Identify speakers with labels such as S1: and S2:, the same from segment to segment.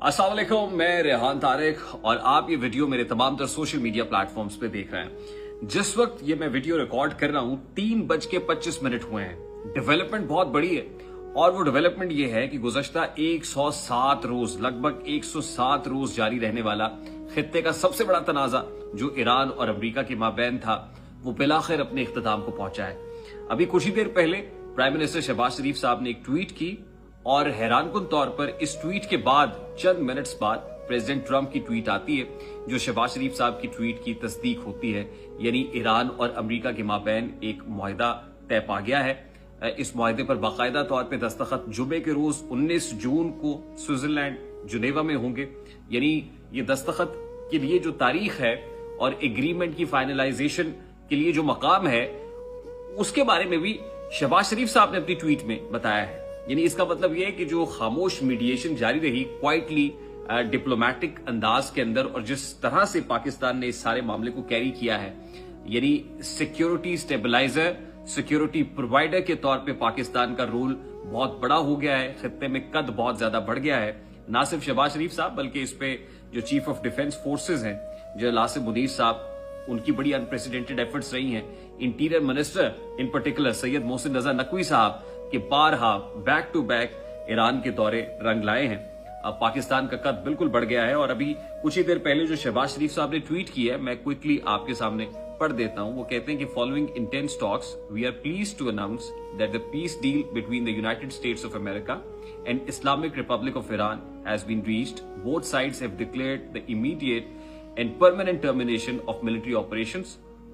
S1: अस्सलाम वालेकुम, मैं रेहान तारिक और आप ये वीडियो मेरे तमाम तर सोशल मीडिया प्लेटफॉर्म्स पे देख रहे हैं। जिस वक्त ये मैं वीडियो रिकॉर्ड कर रहा हूं 3:25 हुए हैं। डेवलपमेंट बहुत बड़ी है और वो डेवलपमेंट ये है कि गुज़श्ता 107 रोज, लगभग 107 रोज जारी रहने वाला खित्ते का सबसे बड़ा तनाजा जो ईरान और अमेरिका के माबैन था, वो बिलाखिर अपने इख्तिताम को पहुंचा है। अभी कुछ ही देर पहले प्राइम मिनिस्टर शहबाज शरीफ साहब ने एक ट्वीट की और हैरानकुन तौर पर इस ट्वीट के बाद चंद मिनट्स बाद प्रेसिडेंट ट्रंप की ट्वीट आती है जो शहबाज शरीफ साहब की ट्वीट की तस्दीक होती है। यानी ईरान और अमेरिका के माबैन एक मुआहिदा तय पा गया है। इस मुआहिदे पर बाकायदा तौर पर दस्तखत जुमे के रोज 19 जून को स्विट्जरलैंड जुनेवा में होंगे। यानी ये दस्तखत के लिए जो तारीख है और एग्रीमेंट की फाइनलाइजेशन के लिए जो मकाम है, उसके बारे में भी शहबाज शरीफ साहब ने अपनी ट्वीट में बताया है। यानी इसका मतलब यह है कि जो खामोश मीडिएशन जारी रही क्वाइटली डिप्लोमेटिक अंदाज के अंदर, और जिस तरह से पाकिस्तान ने इस सारे मामले को कैरी किया है, यानी सिक्योरिटी स्टेबलाइजर, सिक्योरिटी प्रोवाइडर के तौर पे पाकिस्तान का रोल बहुत बड़ा हो गया है। खित्ते में कद बहुत ज्यादा बढ़ गया है। ना सिर्फ शहबाज शरीफ साहब बल्कि इस पे जो चीफ ऑफ डिफेंस फोर्सेज हैं, जो आसिम मुनीर साहब, उनकी बड़ी अनप्रेसिडेंटेड एफर्ट्स रही हैं। Interior minister in particular Syed Mohsin Raza Naqvi sahab के बारहा बैक टू बैक ईरान के दौरे रंग लाए हैं। अब पाकिस्तान का कद बिल्कुल बढ़ गया है। और अभी कुछ ही देर पहले जो शहबाज शरीफ साहब ने ट्वीट की है, मैं क्विकली आपके सामने पढ़ देता हूं। वो कहते हैं कि following intense talks we are pleased to announce that the peace deal between the United States of America and Islamic Republic of Iran has been reached. Both sides have declared the immediate and permanent termination of military operations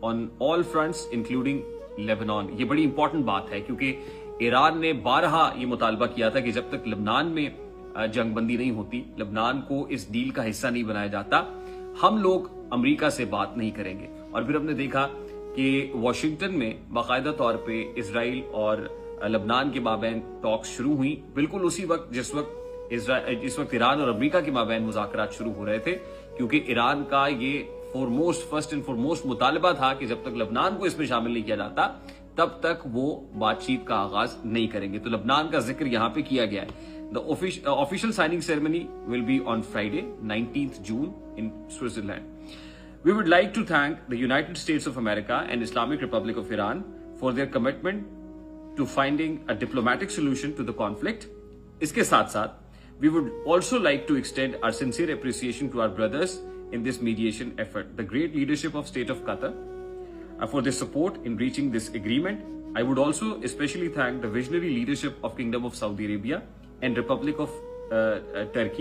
S1: on all fronts including Lebanon। ये बड़ी important बात है क्योंकि Iran ने बारहा ये मुतालबा किया था कि जब तक लेबनान में जंगबंदी नहीं होती, लेबनान को इस डील का हिस्सा नहीं बनाया जाता, हम लोग अमेरिका से बात नहीं करेंगे। और फिर हमने देखा कि वॉशिंगटन में बाकायदा तौर पे इजराइल और लेबनान के माबैन टॉक्स शुरू हुई, बिल्कुल उसी वक्त जिस वक्त ईरान और अमेरिका के माबैन मुज़ाकरात शुरू हो रहे थे, क्योंकि ईरान का ये फर्स्ट एंड फॉरमोस्ट मुतालबा था कि जब तक लेबनान को इसमें शामिल नहीं किया जाता तब तक वो बातचीत का आगाज नहीं करेंगे। तो लेबनान का जिक्र यहां पे किया गया है। The official signing ceremony will be on Friday 19th June in Switzerland. We would like to thank the United States of America and Islamic Republic of Iran for their commitment to finding a diplomatic solution to the conflict. इसके साथ साथ we would also like to extend our sincere appreciation to our brothers in this mediation effort, the great leadership of State of Qatar, for their support in reaching this agreement. I would also especially thank the visionary leadership of Kingdom of Saudi Arabia and Republic of Turkey